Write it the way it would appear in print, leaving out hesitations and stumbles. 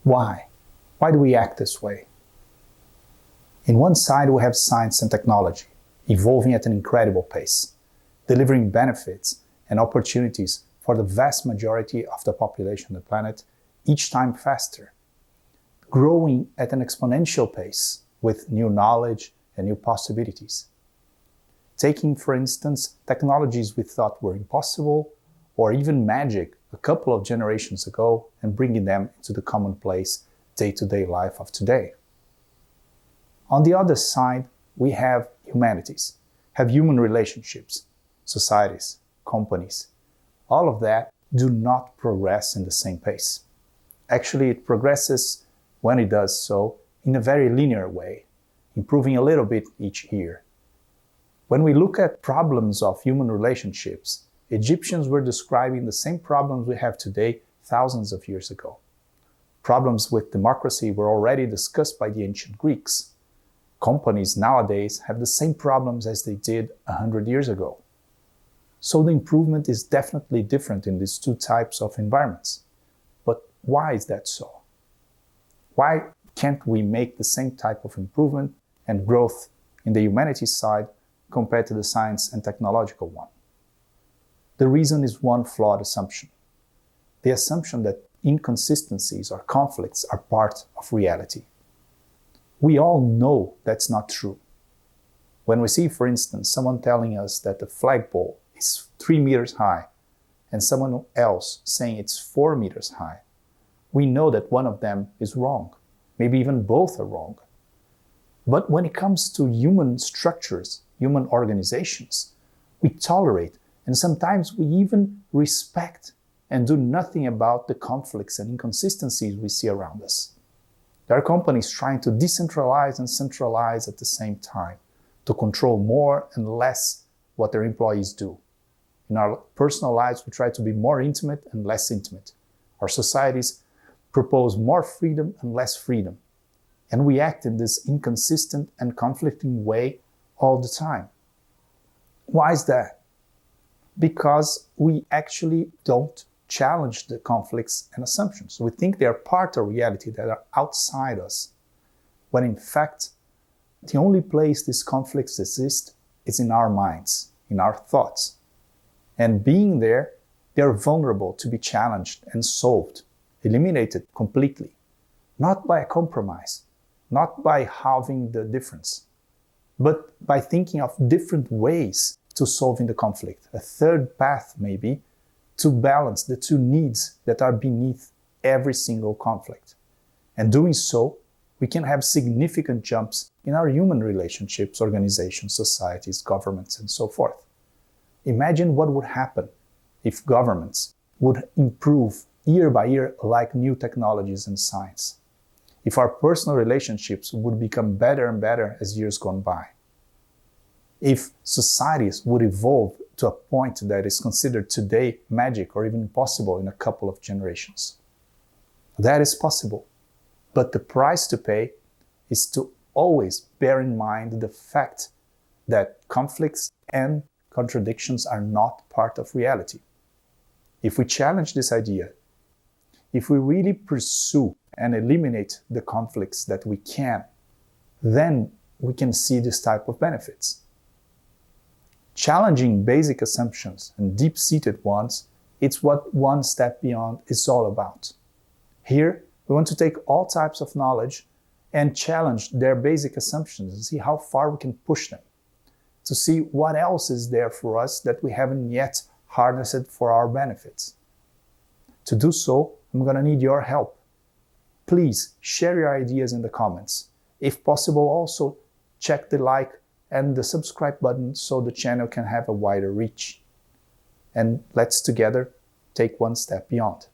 Why? Why do we act this way? In one side, we have science and technology, evolving at an incredible pace, delivering benefits and opportunities for the vast majority of the population on the planet, each time faster, growing at an exponential pace with new knowledge and new possibilities. Taking, for instance, technologies we thought were impossible or even magic a couple of generations ago and bringing them into the commonplace day-to-day life of today. On the other side, we have humanities, have human relationships, societies, companies. All of that do not progress in the same pace. Actually, it progresses, when it does so, in a very linear way, improving a little bit each year. When we look at problems of human relationships, Egyptians were describing the same problems we have today thousands of years ago. Problems with democracy were already discussed by the ancient Greeks. Companies nowadays have the same problems as they did 100 years ago. So the improvement is definitely different in these two types of environments. But why is that so? Why can't we make the same type of improvement and growth in the humanities side compared to the science and technological one? The reason is one flawed assumption. The assumption that inconsistencies or conflicts are part of reality. We all know that's not true. When we see, for instance, someone telling us that the flagpole is 3 meters high and someone else saying it's 4 meters high, we know that one of them is wrong. Maybe even both are wrong. But when it comes to human structures, human organizations, we tolerate and sometimes we even respect and do nothing about the conflicts and inconsistencies we see around us. There are companies trying to decentralize and centralize at the same time, to control more and less what their employees do. In our personal lives, we try to be more intimate and less intimate. Our societies propose more freedom and less freedom. And we act in this inconsistent and conflicting way all the time. Why is that? Because we actually don't challenge the conflicts and assumptions. We think they are part of reality that are outside us, when in fact, the only place these conflicts exist is in our minds, in our thoughts. And being there, they are vulnerable to be challenged and solved, eliminated completely, not by a compromise, not by halving the difference, but by thinking of different ways to solving the conflict, a third path maybe, to balance the two needs that are beneath every single conflict. And doing so, we can have significant jumps in our human relationships, organizations, societies, governments, and so forth. Imagine what would happen if governments would improve year by year like new technologies and science. If our personal relationships would become better and better as years go by. If societies would evolve to a point that is considered today magic or even impossible in a couple of generations. That is possible, but the price to pay is to always bear in mind the fact that conflicts and contradictions are not part of reality. If we challenge this idea, if we really pursue and eliminate the conflicts that we can, then we can see this type of benefits. Challenging basic assumptions and deep-seated ones, it's what One Step Beyond is all about. Here, we want to take all types of knowledge and challenge their basic assumptions and see how far we can push them, to see what else is there for us that we haven't yet harnessed for our benefits. To do so, I'm going to need your help. Please share your ideas in the comments. If possible, also check the like and the subscribe button so the channel can have a wider reach. And let's together take one step beyond.